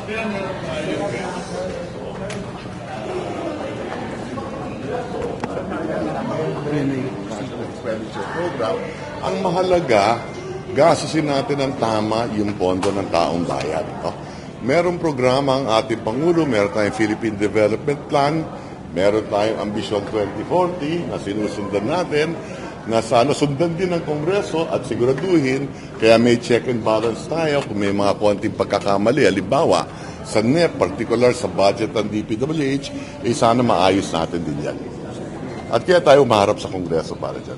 Expenditure program, ang mahalaga, gastusin natin ng tama yung pondo ng taong bayan. No? Merong programa ang ating Pangulo, meron tayong Philippine Development Plan, meron tayong Ambition 2040 na sinusundan natin, na sana sundan din ng Kongreso at siguraduhin, kaya may check and balance tayo kung may mga konting pagkakamali. Halimbawa, sa NEP, particular sa budget ng DPWH, sana maayos natin din yan. At kaya tayo umaharap sa Kongreso para dyan.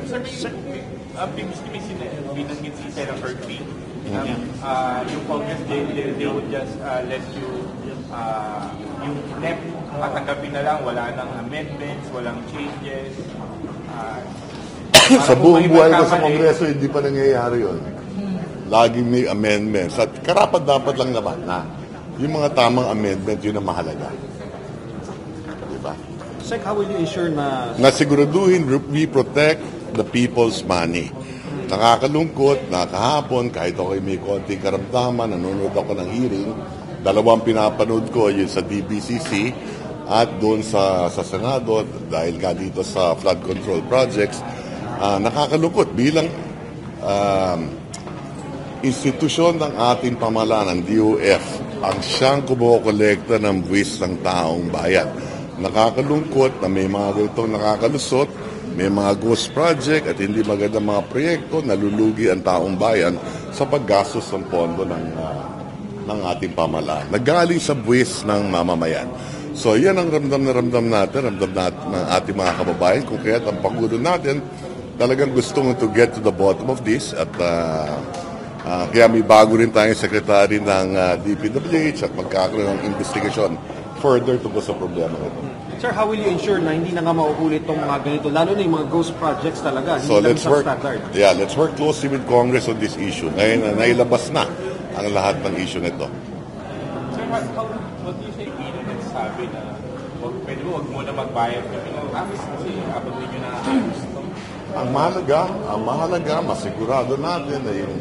Sir, may binanggit si Senator Green. Yung Congress, they would just let you, yung NEP, patanggapin na lang, wala nang amendments, walang changes. Sa buong buhay ko sa Kongreso, hindi pa nangyayari yun. Laging may amendments. At karapat dapat lang naman na yung mga tamang amendment, yun ang mahalaga. Diba? Sir, how will you ensure na siguraduhin we protect the people's money. Nakakalungkot na kahapon, kahit ako may konting karamdaman, nanonood ako ng hearing, dalawang pinapanood ko, yun sa DBCC at doon sa Senado, dahil nga dito sa flood control projects. Nakakalungkot bilang institusyon ng ating pamahalaan, ng DOF, ang siyang kumukolekta ng buwis ng taong bayan. Nakakalungkot na may mga ganitong nakakalusot, may mga ghost project at hindi magandang mga proyekto, nalulugi ang taong bayan sa paggastos ng pondo ng ating pamahalaan. Nagaling sa buwis ng mamamayan. So yan ang ramdam natin ng ating mga kababayan, kung kaya't ang Pangulo natin talagang gustong to get to the bottom of this at kaya may bago rin tayong sekretary ng DPWH at magkakaroon ng investigation further tungkol sa problema ito. Sir, how will you ensure na hindi na nga mauulit itong mga ganito, lalo na yung mga ghost projects talaga, so hindi lang sa standard? Let's work closely with Congress on this issue. Ngayon, nailabas na ang lahat ng issue nito. Sir, what do you say, sabi na pwede mo, huwag mo na magbayad kami ng taxes kasi abang ninyo na Ang mahalaga, masigurado natin na yung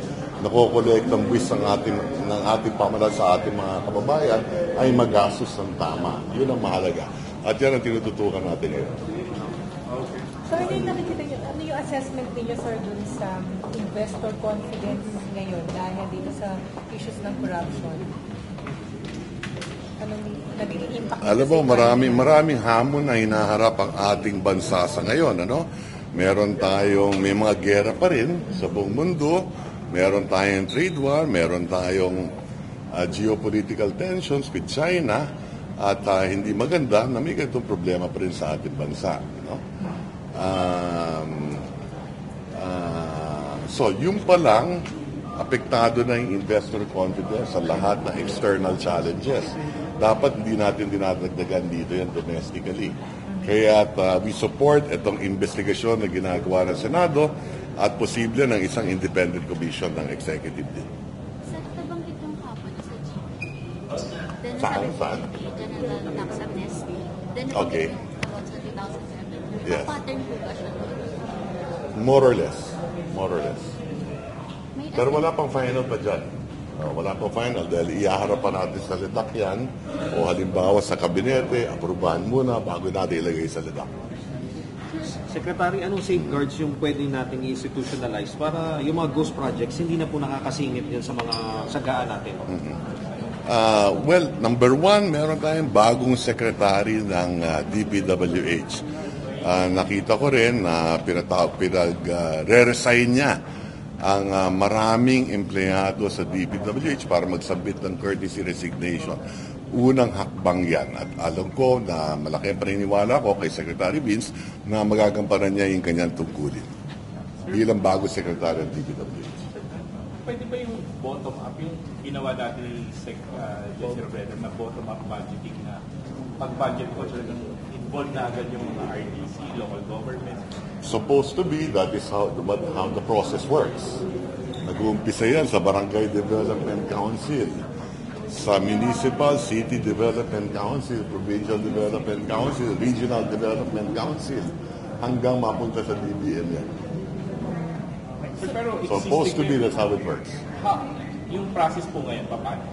nakokolekt ng buwis ng ating pamahalaan sa ating mga kababayan ay magastos ng tama. Yun ang mahalaga. At yan ang tinututukan natin ngayon. Okay. So, ano yung assessment niyo, sir, dun sa investor confidence ngayon dahil dito sa issues ng corruption? Anong nagiging impact? Alam mo, maraming hamon na hinaharap ang ating bansa sa ngayon. May mga gera pa rin sa buong mundo. Meron tayong trade war, meron tayong geopolitical tensions with China at hindi maganda na may ganitong problema pa rin sa ating bansa. So, yung pa lang, apektado na yung investor confidence sa lahat ng external challenges. Dapat hindi natin dinadagdagan dito yan domestically. Kaya we support itong investigasyon na ginagawa ng Senado at posible ng isang independent commission ng executive din. Sir, nabanggit yung kapon sa GP. Then Saan? General tax amnesty. Then Okay. about sa 2007. Yes. Pattern po ba siya? More or less. May Pero wala pang final pa dyan. Wala pang final dahil iaharap pa natin sa ledak yan o halimbawa sa kabinete, aprubahan muna bago natin ilagay sa ledak. Secretary, anong safeguards yung pwede natin i-institutionalize para yung mga ghost projects hindi na po nakakasingit din sa mga sagaan natin? Well, number one, meron tayong bagong secretary ng DPWH. Nakita ko rin na re-resign niya ang maraming empleyado sa DPWH para mag-submit ng courtesy resignation. Unang hakbang yan. At alam ko na malaki ang paniniwala ko kay Secretary Vince na magagampanan niya yung kanyang tungkulin bilang bago Secretary ng DPWH. Pwede ba yung bottom-up, yung ginawa dati ni Jesse Robredo na bottom-up budgeting na pag-budget ko talagang involved na agad yung mga RDC, local government? Supposed to be, that is how the process works. Nag-uumpisa yan sa Barangay Development Council, sa Municipal City Development Council, Provincial Development Council, Regional Development Council, hanggang mapunta sa DBM yan. Pero So supposed to be, that's how it works. Yung process po ngayon, paano?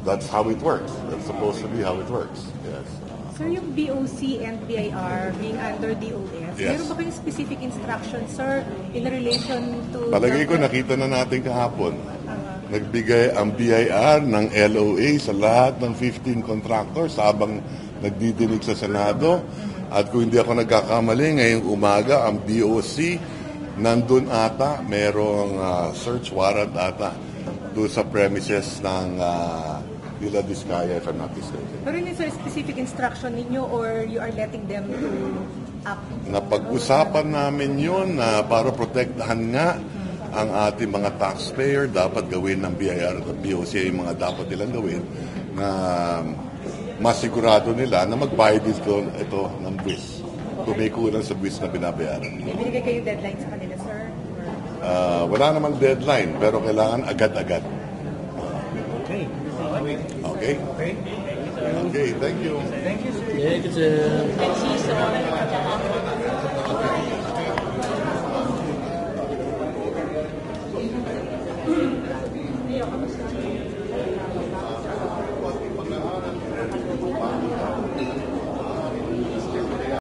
That's how it works. That's supposed to be how it works. Yes. Sir, yung BOC and BIR being under DOF, Yes. meron ba kayong specific instructions, sir, in relation to... Palagay ko nakita na natin kahapon. Nagbigay ang BIR ng LOA sa lahat ng 15 contractors habang nagdidinig sa Senado. At kung hindi ako nagkakamali, ngayong umaga ang BOC nandun ata, merong search warrant ata doon sa premises ng Villa Vizcaya, if I'm not mistaken. Pero yun, sir, specific instruction ninyo or you are letting them to act? Napag-usapan namin yun na para protektahan nga ang ating mga taxpayer, dapat gawin ng BIR at BOC yung mga dapat nilang gawin na masigurado nila na magbayad ito ng buwis. Kumikulang sa buwis na binabayaran. Ibinigay kayong deadline sa kanila, sir? Wala namang deadline, pero kailangan agad-agad. Okay. Okay? Okay, thank you. Thank you, sir. Yeah, good to... Nagsiso,